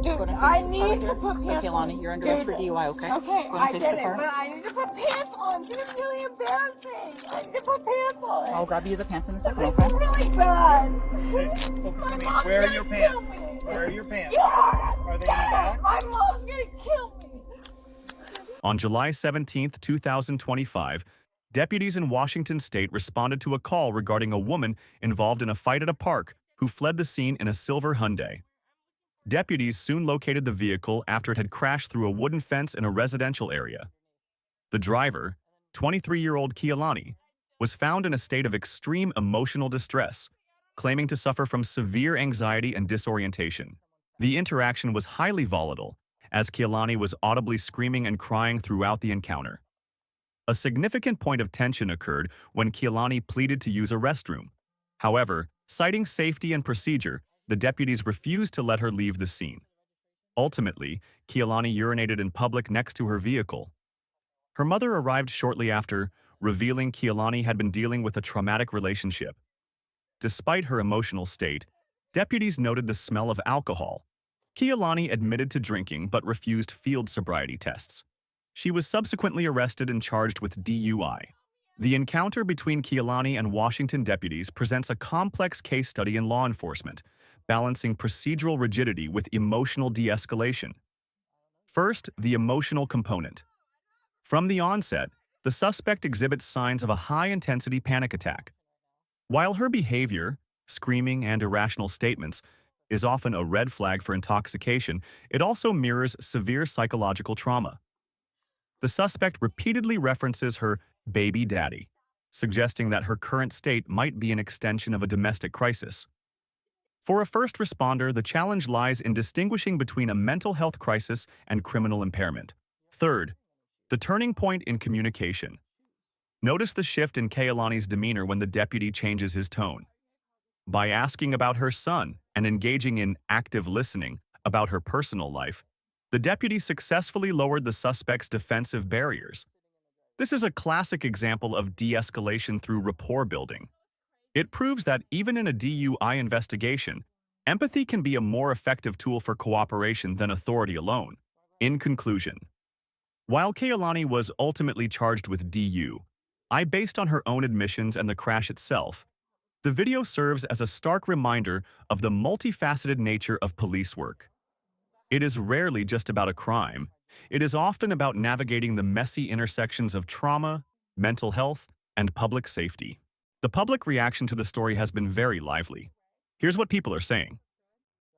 Dude, Go to I face this need car to put here. So, pants Kehlani, on. you're under arrest for Dude, DUI, okay? Okay, Go I and face get the it, car. but I need to put pants on. This is really embarrassing. I need to put pants on. I'll grab you the pants in a second, I okay? feel really bad. Hey, focus on me. My mom's Where are gonna your kill pants? me. Where are your pants? Yeah. Are they in the back? My mom's gonna kill me. On July 17, 2025, deputies in Washington state responded to a call regarding a woman involved in a fight at a park who fled the scene in a silver Hyundai. Deputies soon located the vehicle after it had crashed through a wooden fence in a residential area. The driver, 23-year-old Kehlani, was found in a state of extreme emotional distress, claiming to suffer from severe anxiety and disorientation. The interaction was highly volatile, as Kehlani was audibly screaming and crying throughout the encounter. A significant point of tension occurred when Kehlani pleaded to use a restroom. However, citing safety and procedure, the deputies refused to let her leave the scene. Ultimately, Kehlani urinated in public next to her vehicle. Her mother arrived shortly after, revealing Kehlani had been dealing with a traumatic relationship. Despite her emotional state, deputies noted the smell of alcohol. Kehlani admitted to drinking but refused field sobriety tests. She was subsequently arrested and charged with DUI. The encounter between Kehlani and Washington deputies presents a complex case study in law enforcement, balancing procedural rigidity with emotional de-escalation. First, the emotional component. From the onset, the suspect exhibits signs of a high-intensity panic attack. While her behavior, screaming and irrational statements, is often a red flag for intoxication, it also mirrors severe psychological trauma. The suspect repeatedly references her baby daddy, suggesting that her current state might be an extension of a domestic crisis. For a first responder, the challenge lies in distinguishing between a mental health crisis and criminal impairment. Third, the turning point in communication. Notice the shift in Kehlani's demeanor when the deputy changes his tone. By asking about her son and engaging in active listening about her personal life, the deputy successfully lowered the suspect's defensive barriers. This is a classic example of de-escalation through rapport building. It proves that even in a DUI investigation, empathy can be a more effective tool for cooperation than authority alone. In conclusion, while Kehlani was ultimately charged with DUI based on her own admissions and the crash itself, the video serves as a stark reminder of the multifaceted nature of police work. It is rarely just about a crime. It is often about navigating the messy intersections of trauma, mental health, and public safety. The public reaction to the story has been very lively. Here's what people are saying.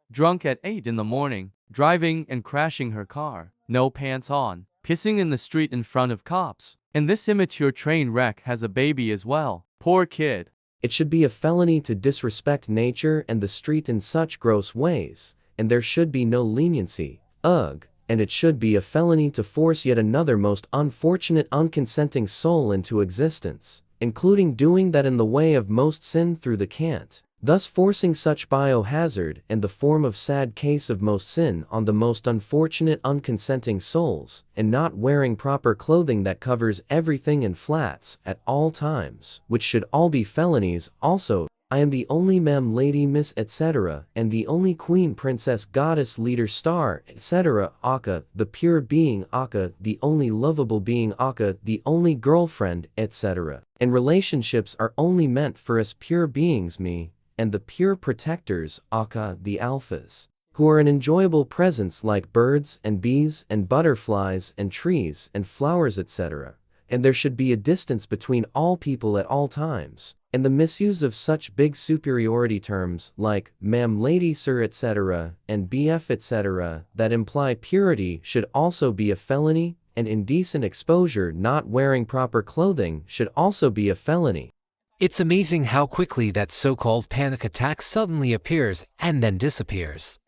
Drunk at 8 in the morning, driving and crashing her car, no pants on, pissing in the street in front of cops. And this immature train wreck has a baby as well. Poor kid. It should be a felony to disrespect nature and the street in such gross ways, and there should be no leniency. Ugh. And it should be a felony to force yet another most unfortunate unconsenting soul into existence, including doing that in the way of most sin through the can't, thus forcing such biohazard and the form of sad case of most sin on the most unfortunate unconsenting souls, and not wearing proper clothing that covers everything in flats at all times, which should all be felonies also. I am the only mem lady miss etc. and the only queen princess goddess leader star etc. Akka, the pure being Akka, the only lovable being Akka, the only girlfriend etc. And relationships are only meant for us pure beings me, and the pure protectors Akka the alphas, who are an enjoyable presence like birds and bees and butterflies and trees and flowers etc. And there should be a distance between all people at all times. And the misuse of such big superiority terms like ma'am, lady, sir, etc., and BF, etc., that imply purity should also be a felony, and indecent exposure not wearing proper clothing should also be a felony. It's amazing how quickly that so-called panic attack suddenly appears and then disappears.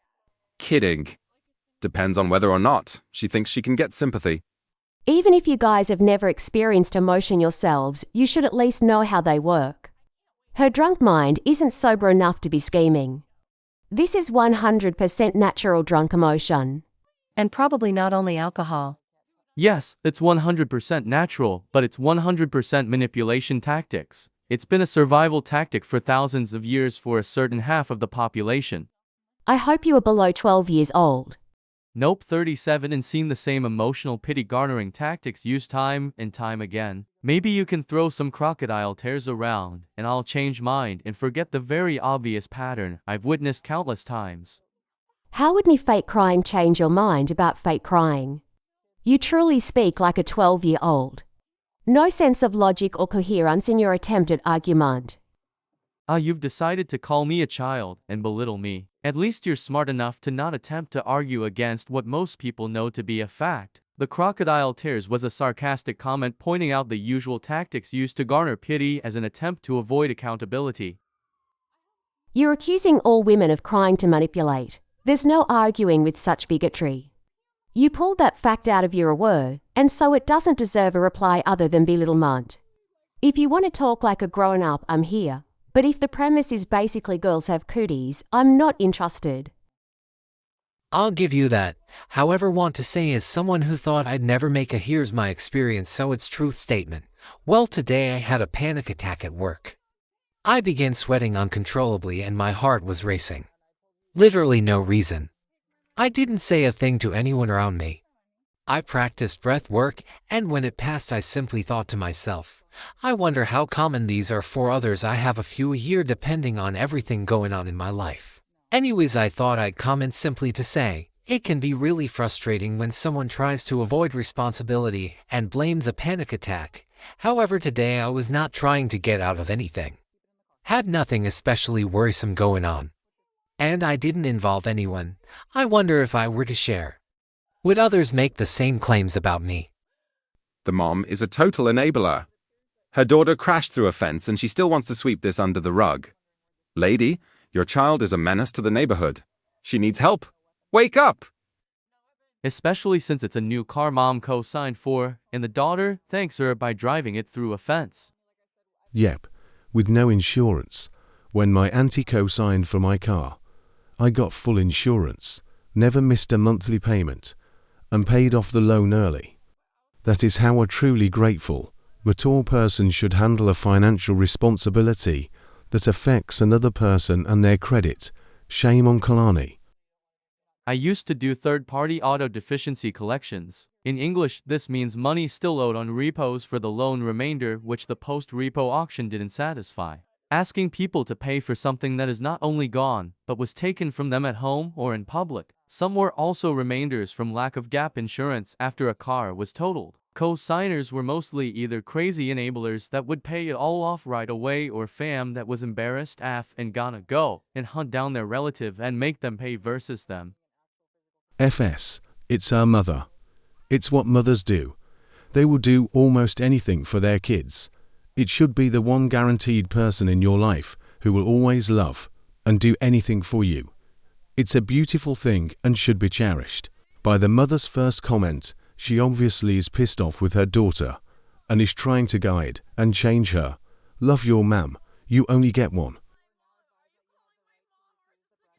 Kidding. Depends on whether or not she thinks she can get sympathy. Even if you guys have never experienced emotion yourselves, you should at least know how they work. Her drunk mind isn't sober enough to be scheming. This is 100% natural drunk emotion. And probably not only alcohol. Yes, it's 100% natural, but it's 100% manipulation tactics. It's been a survival tactic for thousands of years for a certain half of the population. I hope you are below 12 years old. Nope 37 and seen the same emotional pity garnering tactics used time and time again. Maybe you can throw some crocodile tears around and I'll change mind and forget the very obvious pattern I've witnessed countless times. How would me fake crying change your mind about fake crying? You truly speak like a 12-year-old. No sense of logic or coherence in your attempted argument. You've decided to call me a child and belittle me. At least you're smart enough to not attempt to argue against what most people know to be a fact. The crocodile tears was a sarcastic comment pointing out the usual tactics used to garner pity as an attempt to avoid accountability. You're accusing all women of crying to manipulate. There's no arguing with such bigotry. You pulled that fact out of your word, and so it doesn't deserve a reply other than belittlement. If you want to talk like a grown-up, I'm here. But if the premise is basically girls have cooties, I'm not interested. I'll give you that. However, want to say as someone who thought I'd never make a here's my experience so it's truth statement. Well, today I had a panic attack at work. I began sweating uncontrollably and my heart was racing. Literally no reason. I didn't say a thing to anyone around me. I practiced breath work, and when it passed I simply thought to myself, I wonder how common these are for others. I have a few a year depending on everything going on in my life. Anyways, I thought I'd comment simply to say, it can be really frustrating when someone tries to avoid responsibility and blames a panic attack. However, today I was not trying to get out of anything. Had nothing especially worrisome going on. And I didn't involve anyone. I wonder if I were to share. Would others make the same claims about me? The mom is a total enabler. Her daughter crashed through a fence and she still wants to sweep this under the rug. Lady, your child is a menace to the neighborhood. She needs help. Wake up! Especially since it's a new car mom co-signed for, and the daughter thanks her by driving it through a fence. Yep, with no insurance. When my auntie co-signed for my car, I got full insurance, never missed a monthly payment, and paid off the loan early. That is how we're truly grateful. But all persons should handle a financial responsibility that affects another person and their credit. Shame on Kalani. I used to do third-party auto deficiency collections. In English, this means money still owed on repos for the loan remainder which the post-repo auction didn't satisfy. Asking people to pay for something that is not only gone, but was taken from them at home or in public. Some were also remainders from lack of gap insurance after a car was totaled. Co-signers were mostly either crazy enablers that would pay it all off right away or fam that was embarrassed af and gonna go and hunt down their relative and make them pay versus them. FS, it's our mother. It's what mothers do. They will do almost anything for their kids. It should be the one guaranteed person in your life who will always love and do anything for you. It's a beautiful thing and should be cherished. By the mother's first comment, she obviously is pissed off with her daughter and is trying to guide and change her. Love your ma'am, you only get one.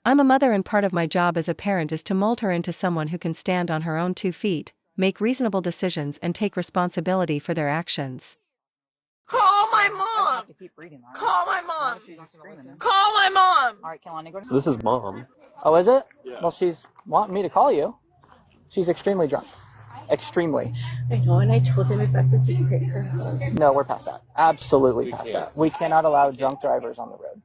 I'm a mother and part of my job as a parent is to mold her into someone who can stand on her own 2 feet, make reasonable decisions and take responsibility for their actions. Call my mom! Call my mom! Call my mom! All right, Kalani, go to... So this is mom. Oh, is it? Yeah. Well, she's wanting me to call you. She's extremely drunk. Extremely. I know, and I told him if I could just take her home. No, we're past that. Absolutely past that. We cannot allow drunk drivers on the road.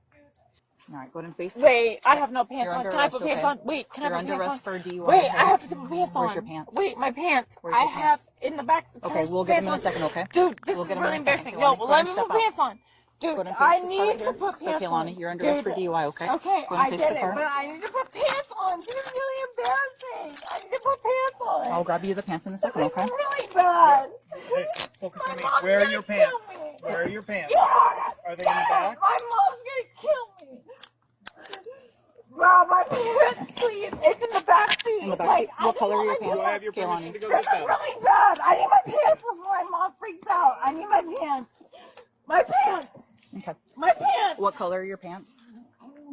All right, go ahead and face Wait, I have no pants You're on. under Can I arrest, put pants okay? on? Wait, can You're I put under pants arrest on? for DUI. Wait, okay? I have to put pants on. Where's your pants? Wait, my pants. Where's I your have pants? in the back. Okay, we'll get them in a second, okay? Dude, this We'll is get 'em in really a second. embarrassing. No, Kalani, go let ahead me and put step pants on. Go Dude, ahead and face I this car need right to here. put So, pants on. Kalani, you're under arrest for DUI, okay? Okay, Go ahead I and face get the it, car. but I need to put pants on. This is really embarrassing. I need to put pants on. I'll grab you the pants in a second, This okay? is really bad. Hey, focus on me. My mom's Where are gonna your kill pants? me. Where are your pants? You don't Are they in the understand. back? My mom's gonna kill me. Bro, my pants, please. It's in the back seat. In the back seat? I What just color are want your my pants? Do I have your permission Kalani. to go This get is them? really bad. I need my pants before my mom freaks out. I need my pants. My pants. Okay. My pants. What color are your pants?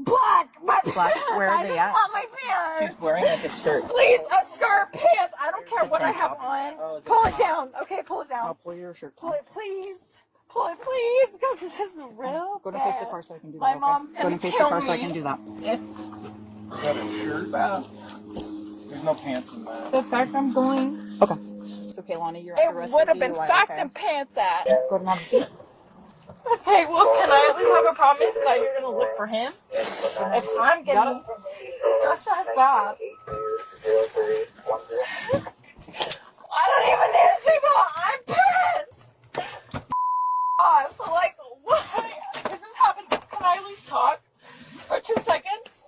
Black. My Black. pants. Where are I they just at? want my pants. She's wearing like a shirt. Please, a skirt, pants. I don't care It's a what I tank have top. on. Oh, is it Pull it not? down. Okay, pull it down. I'll pull your shirt. Pull it, please. Pull it, please, because this is real Go to bad. face the car so I can do that, My okay? mom's Go gonna to face the kill car so I me. can do that. Bro. no pants in that. The fact I'm going. Okay. So, Kaylani, you're It under arrest would for have been DUI, socked okay? in pants at. Go ahead and have a seat. Okay, well, can I at least have a promise that you're gonna look for him? If I'm getting. That's not bad. I don't even need to see my pants! God, so like, what? Is this happening? Can I at least talk for 2 seconds?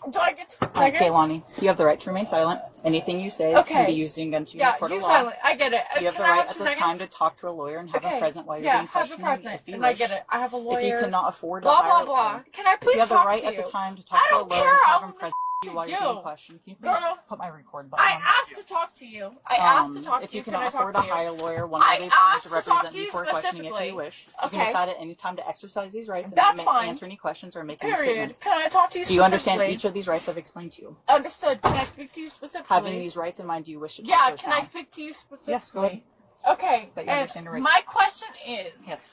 Do I get 2 seconds? All right, Kaylani, you have the right to remain silent. Anything you say can be used against you in a court of law. silent. I get it. You have the right at this time to talk to a lawyer and have him present while you're being questioned. Have a present. If you And wish. I get it. I have a lawyer. If you cannot afford blah, to hire blah, blah. Can I please you have the talk right to you? at the time to talk I to a don't lawyer care. and have I him don't present you while you're being questioned. Can you please Girl, put my record button I on? asked to talk to you. I asked to talk to If you. you Can cannot I talk afford to to you? hire a lawyer, one I of the asked to to talk represent to you you for questioning if specifically. you wish. You Okay. can decide at any time to exercise these rights and That's fine. answer any questions or make any Period. statements. Can I talk to you Do you understand specifically? each of these rights I've explained to you? Understood. Can I speak to you specifically? Having these rights in mind, do you wish to talk Yeah, to us can now? I speak to you specifically? Yes, go ahead. Okay. That you understand your rights. My question is, Yes.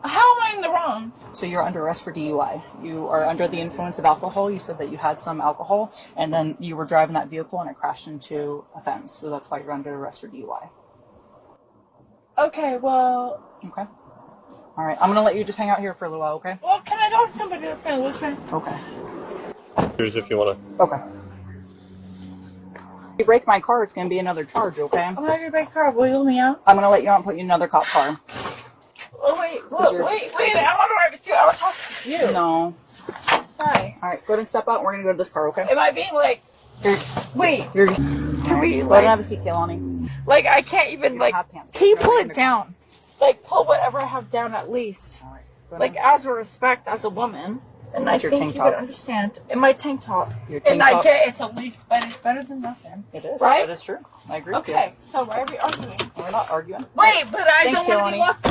how am I in the wrong? So you're under arrest for DUI. You are under the influence of alcohol. You said that you had some alcohol, and then you were driving that vehicle and it crashed into a fence. So that's why you're under arrest for DUI. Okay, well... Okay. All right. I'm going to let you just hang out here for a little while, okay? Well, can I talk to somebody that's going to listen? Okay. Here's if you want to. Okay. If you break my car, it's going to be another charge, okay? I'm not going to break car. Will you let me out? I'm going to let you out and put you in another cop car. Oh, wait. I want to drive with you. I want to talk to you. No. Hi. All right. Go ahead and step out. We're going to go to this car, okay? Am I being like... Wait. You're just... Can we, Go ahead like... and have a seat, Kaylani. Like, I can't even, You like... have pants. Can you You're pull in it the- down? Like, pull whatever I have down at least. All right. Go ahead Like, and have a as a respect, as a woman. And What's I your think tank you top? would understand. In my tank top. Your tank And I top? get it's at least, but it's better than nothing. It is. Right? That is true. I agree with you. Okay, so why are we arguing? We're not arguing. Wait, but I Thanks, don't want to be Kaylani. locked